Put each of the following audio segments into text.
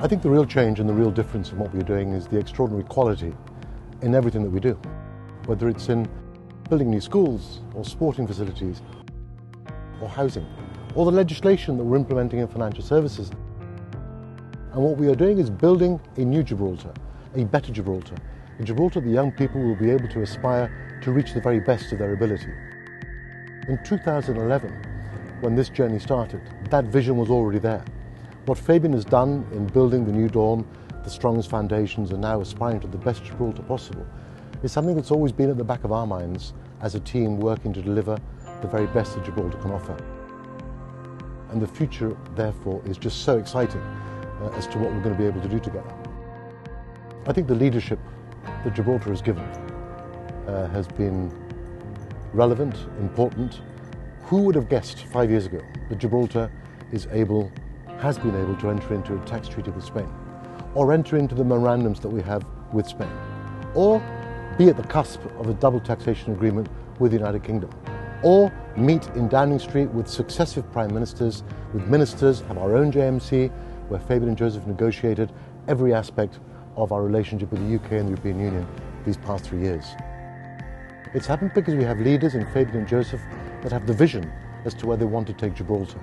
I think the real change and the real difference in what we're doing is the extraordinary quality in everything that we do, whether it's in building new schools or sporting facilities or housing, or the legislation that we're implementing in financial services. And what we are doing is building a new Gibraltar, a better Gibraltar, a Gibraltar that young people will be able to aspire to reach the very best of their ability. In 2011, when this journey started, that vision was already there. What Fabian has done in building the new dawn, the strongest foundations, and now aspiring to the best Gibraltar possible, is something that's always been at the back of our minds as a team working to deliver the very best that Gibraltar can offer. And the future, therefore, is just so exciting as to what we're going to be able to do together. I think the leadership that Gibraltar has given has been relevant, important. Who would have guessed 5 years ago that Gibraltar has been able to enter into a tax treaty with Spain, or enter into the memorandums that we have with Spain, or be at the cusp of a double taxation agreement with the United Kingdom, or meet in Downing Street with successive prime ministers, with ministers, have our own JMC, where Fabian and Joseph negotiated every aspect of our relationship with the UK and the European Union these past 3 years. It's happened because we have leaders in Fabian and Joseph that have the vision as to where they want to take Gibraltar,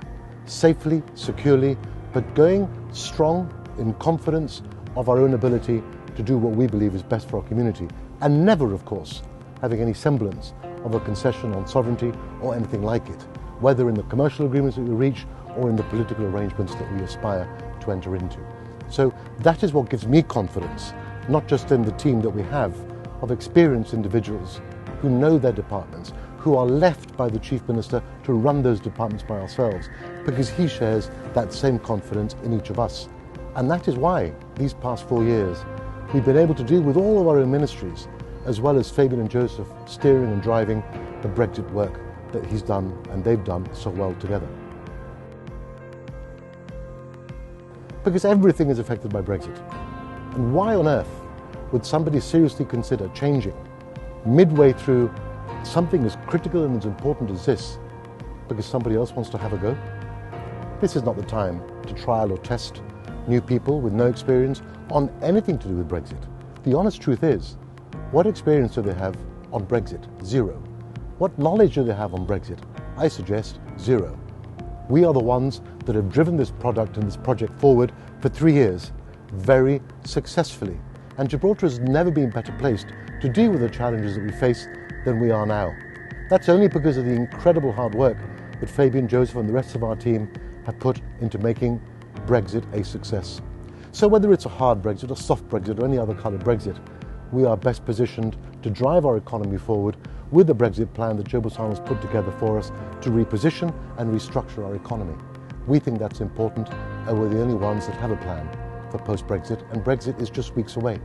safely, securely, but going strong in confidence of our own ability to do what we believe is best for our community, and never, of course, having any semblance of a concession on sovereignty or anything like it, whether in the commercial agreements that we reach or in the political arrangements that we aspire to enter into. So that is what gives me confidence, not just in the team that we have of experienced individuals who know their departments, who are left by the Chief Minister to run those departments by ourselves, because he shares that same confidence in each of us. And that is why these past 4 years we've been able to deal with all of our own ministries, as well as Fabian and Joseph steering and driving the Brexit work that he's done and they've done so well together. Because everything is affected by Brexit. And why on earth would somebody seriously consider changing midway through something as critical and as important as this because somebody else wants to have a go? This is not the time to trial or test new people with no experience on anything to do with Brexit. The honest truth is, what experience do they have on Brexit? Zero. What knowledge do they have on Brexit? I suggest zero. We are the ones that have driven this product and this project forward for 3 years, very successfully. And Gibraltar has never been better placed to deal with the challenges that we face than we are now. That's only because of the incredible hard work that Fabian, Joseph and the rest of our team have put into making Brexit a success. So whether it's a hard Brexit, a soft Brexit or any other colour Brexit, we are best positioned to drive our economy forward with the Brexit plan that Joe Bolsonaro has put together for us to reposition and restructure our economy. We think that's important, and we're the only ones that have a plan for post-Brexit, and Brexit is just weeks away.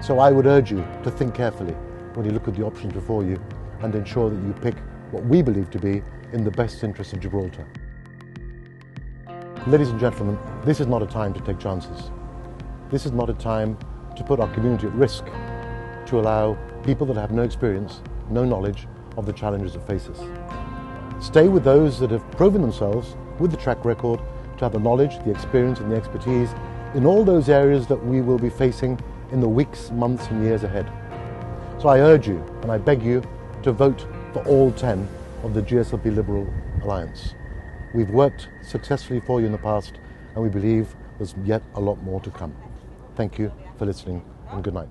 So I would urge you to think carefully when you look at the options before you and ensure that you pick what we believe to be in the best interest of Gibraltar. Ladies and gentlemen, this is not a time to take chances. This is not a time to put our community at risk, to allow people that have no experience, no knowledge of the challenges that face us. Stay with those that have proven themselves with the track record to have the knowledge, the experience and the expertise in all those areas that we will be facing in the weeks, months and years ahead. So I urge you and I beg you to vote for all 10 of the GSLP Liberal Alliance. We've worked successfully for you in the past and we believe there's yet a lot more to come. Thank you for listening and good night.